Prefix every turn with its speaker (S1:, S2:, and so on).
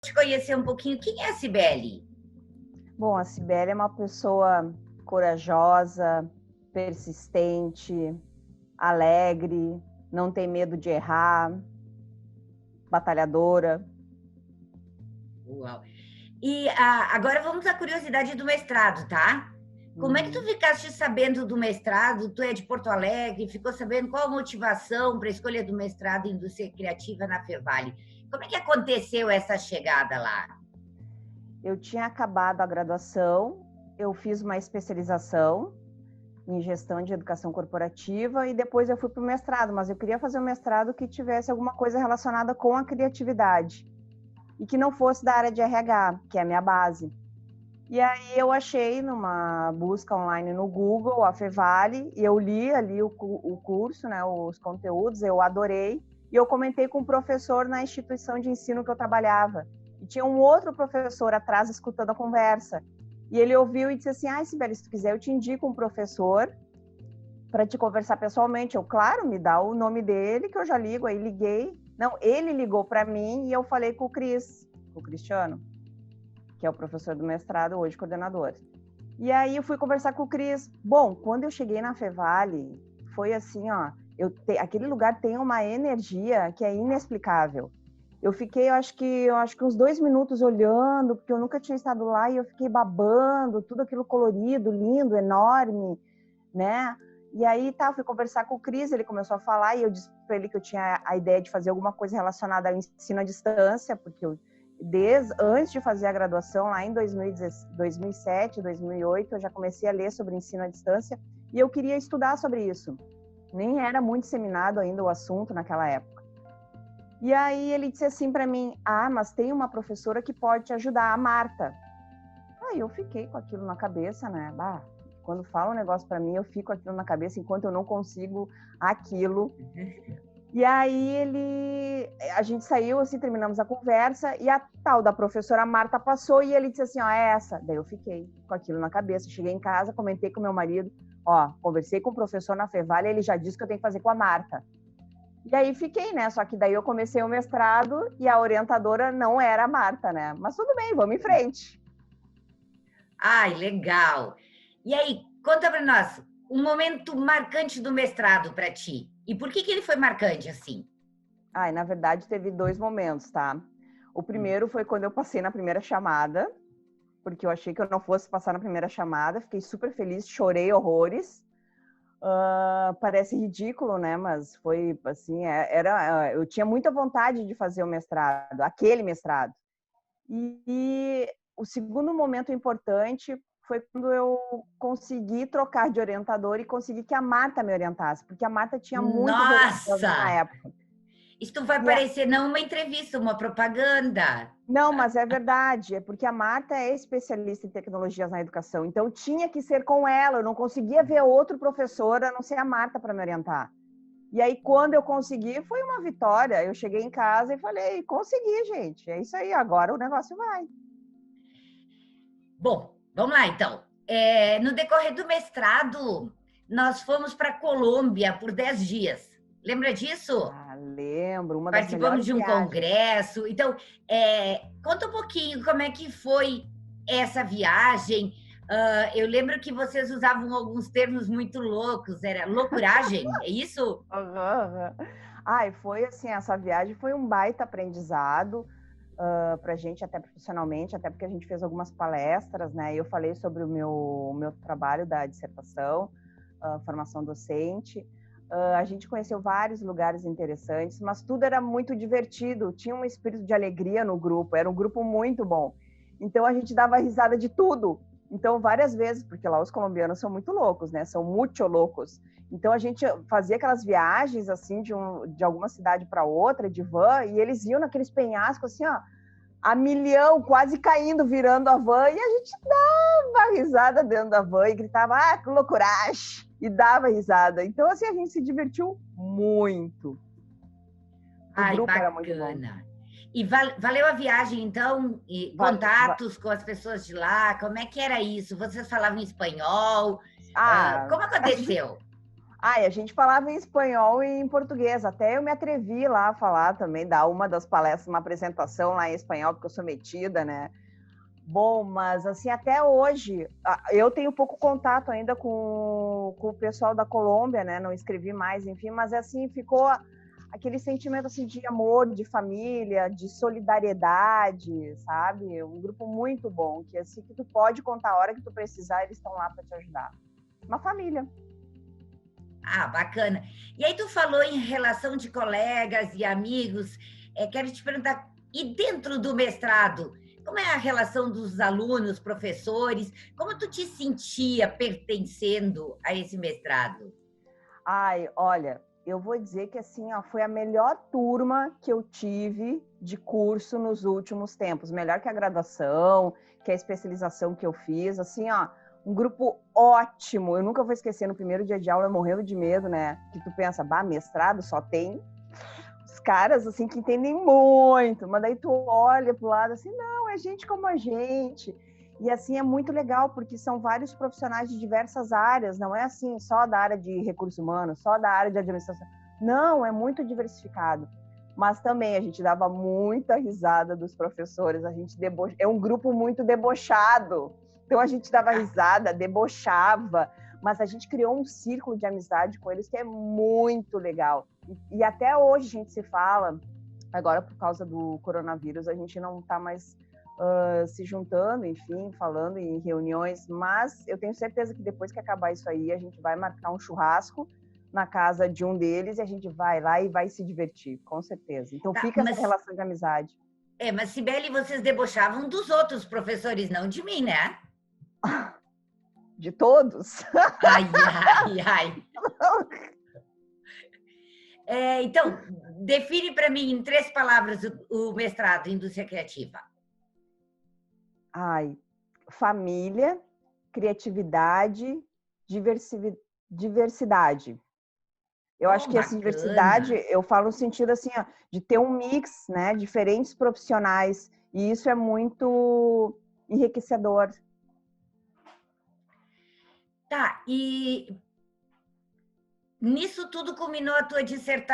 S1: te conhecer um pouquinho. Quem é a Cibele?
S2: Bom, a Cibele é uma pessoa corajosa, persistente, alegre, não tem medo de errar, batalhadora.
S1: Uau. E agora vamos à curiosidade do mestrado, tá? Como é que tu ficaste sabendo do mestrado? Tu é de Porto Alegre, ficou sabendo qual a motivação para a escolha do mestrado em indústria criativa na Fevale? Como é que aconteceu essa chegada lá?
S2: Eu tinha acabado a graduação, eu fiz uma especialização em gestão de educação corporativa e depois eu fui para o mestrado, mas eu queria fazer um mestrado que tivesse alguma coisa relacionada com a criatividade e que não fosse da área de RH, que é a minha base. E aí eu achei numa busca online no Google a Fevale e eu li ali o curso, né, os conteúdos, eu adorei e eu comentei com o professor na instituição de ensino que eu trabalhava. E tinha um outro professor atrás escutando a conversa. E ele ouviu e disse assim: Sibeli, se tu quiser eu te indico um professor para te conversar pessoalmente. Eu, claro, me dá o nome dele que eu já ligo. Aí liguei. Não, ele ligou para mim e eu falei com o Cristiano, que é o professor do mestrado, hoje coordenador. E aí eu fui conversar com o Cris. Bom, quando eu cheguei na Fevale, foi assim, ó, aquele lugar tem uma energia que é inexplicável. Eu fiquei, eu acho que uns 2 minutos olhando, porque eu nunca tinha estado lá e eu fiquei babando, tudo aquilo colorido, lindo, enorme, né? E aí, fui conversar com o Cris, ele começou a falar e eu disse para ele que eu tinha a ideia de fazer alguma coisa relacionada ao ensino à distância, porque antes de fazer a graduação, lá em 2007, 2008, eu já comecei a ler sobre ensino à distância e eu queria estudar sobre isso. Nem era muito disseminado ainda o assunto naquela época. E aí ele disse assim para mim: mas tem uma professora que pode te ajudar, a Marta. Aí eu fiquei com aquilo na cabeça, né? Quando fala um negócio para mim, eu fico com aquilo na cabeça enquanto eu não consigo aquilo. E aí a gente saiu, assim, terminamos a conversa e a tal da professora Marta passou e ele disse assim: é essa. Daí eu fiquei com aquilo na cabeça, cheguei em casa, comentei com meu marido, conversei com o professor na Fevale, ele já disse que eu tenho que fazer com a Marta. E aí fiquei, né? Só que daí eu comecei o mestrado e a orientadora não era a Marta, né? Mas tudo bem, vamos em frente.
S1: Ai, legal. E aí, conta para nós, um momento marcante do mestrado para ti. E por que ele foi marcante assim?
S2: Na verdade, teve 2 momentos, tá? O primeiro foi quando eu passei na primeira chamada, porque eu achei que eu não fosse passar na primeira chamada. Fiquei super feliz, chorei horrores. Parece ridículo, né? Mas foi assim, eu tinha muita vontade de fazer o mestrado, aquele mestrado. E o segundo momento importante foi quando eu consegui trocar de orientador e consegui que a Marta me orientasse, porque a Marta tinha muitos orientadores na
S1: Nossa!
S2: época.
S1: Isso vai parecer não uma entrevista, uma propaganda.
S2: Não, mas é verdade, é porque a Marta é especialista em tecnologias na educação, então tinha que ser com ela, eu não conseguia ver outro professor a não ser a Marta para me orientar. E aí, quando eu consegui, foi uma vitória. Eu cheguei em casa e falei: consegui, gente, é isso aí, agora o negócio vai.
S1: Bom, vamos lá então. No decorrer do mestrado, nós fomos para a Colômbia por 10 dias. Lembra disso?
S2: Lembro, uma das
S1: Participamos
S2: melhores
S1: de um
S2: viagens.
S1: congresso. Então, conta um pouquinho como é que foi essa viagem. Eu lembro que vocês usavam alguns termos muito loucos, era loucuragem, é isso?
S2: Uhum. Foi assim, essa viagem foi um baita aprendizado para a gente, até profissionalmente, até porque a gente fez algumas palestras, né? Eu falei sobre o meu trabalho da dissertação, formação docente. A gente conheceu vários lugares interessantes, mas tudo era muito divertido, tinha um espírito de alegria no grupo, era um grupo muito bom. Então a gente dava risada de tudo. Então várias vezes, porque lá os colombianos são muito loucos, né? São muito loucos. Então a gente fazia aquelas viagens assim de alguma cidade para outra de van e eles iam naqueles penhascos assim, a milhão, quase caindo, virando a van, e a gente dava risada dentro da van e gritava: que loucuragem! E dava risada. Então, assim, a gente se divertiu muito. O grupo era muito bom.
S1: E valeu a viagem, então? E contatos com as pessoas de lá? Como é que era isso? Vocês falavam espanhol? Como aconteceu?
S2: Ah, e a gente falava em espanhol e em português. Até eu me atrevi lá a falar também, dar uma das palestras, uma apresentação lá em espanhol, porque eu sou metida, né? Bom, mas assim, até hoje, eu tenho pouco contato ainda com o pessoal da Colômbia, né? Não escrevi mais, enfim, mas assim, ficou aquele sentimento assim de amor, de família, de solidariedade, sabe? Um grupo muito bom, que assim, que tu pode contar a hora que tu precisar, eles estão lá para te ajudar. Uma família.
S1: Ah, bacana. E aí tu falou em relação de colegas e amigos, quero te perguntar, e dentro do mestrado, como é a relação dos alunos, professores? Como tu te sentia pertencendo a esse mestrado?
S2: Ai, olha, eu vou dizer que assim, ó, foi a melhor turma que eu tive de curso nos últimos tempos, melhor que a graduação, que a especialização que eu fiz, assim, ó, um grupo ótimo. Eu nunca vou esquecer no primeiro dia de aula, eu morrendo de medo, né? Que tu pensa, bah, mestrado só tem os caras assim que entendem muito, mas daí tu olha pro lado assim, não, é gente como a gente. E assim é muito legal, porque são vários profissionais de diversas áreas, não é assim só da área de recursos humanos, só da área de administração. Não, é muito diversificado. Mas também a gente dava muita risada dos professores, a gente é um grupo muito debochado. Então a gente dava risada, debochava, mas a gente criou um círculo de amizade com eles que é muito legal. E até hoje a gente se fala, agora por causa do coronavírus, a gente não está mais se juntando, enfim, falando em reuniões, mas eu tenho certeza que depois que acabar isso aí, a gente vai marcar um churrasco na casa de um deles e a gente vai lá e vai se divertir, com certeza. Então
S1: Tá,
S2: fica essa relação de amizade.
S1: mas Cibele, vocês debochavam dos outros professores, não de mim, né?
S2: De todos.
S1: Ai, ai, ai. Então, define para mim em 3 palavras o mestrado em indústria criativa.
S2: Ai, família, criatividade, diversidade. Eu acho
S1: Oh,
S2: que essa diversidade,
S1: bacana.
S2: eu falo no sentido assim, ó, de ter um mix, né, diferentes profissionais, e isso é muito enriquecedor.
S1: Tá, e nisso tudo culminou a tua dissertação.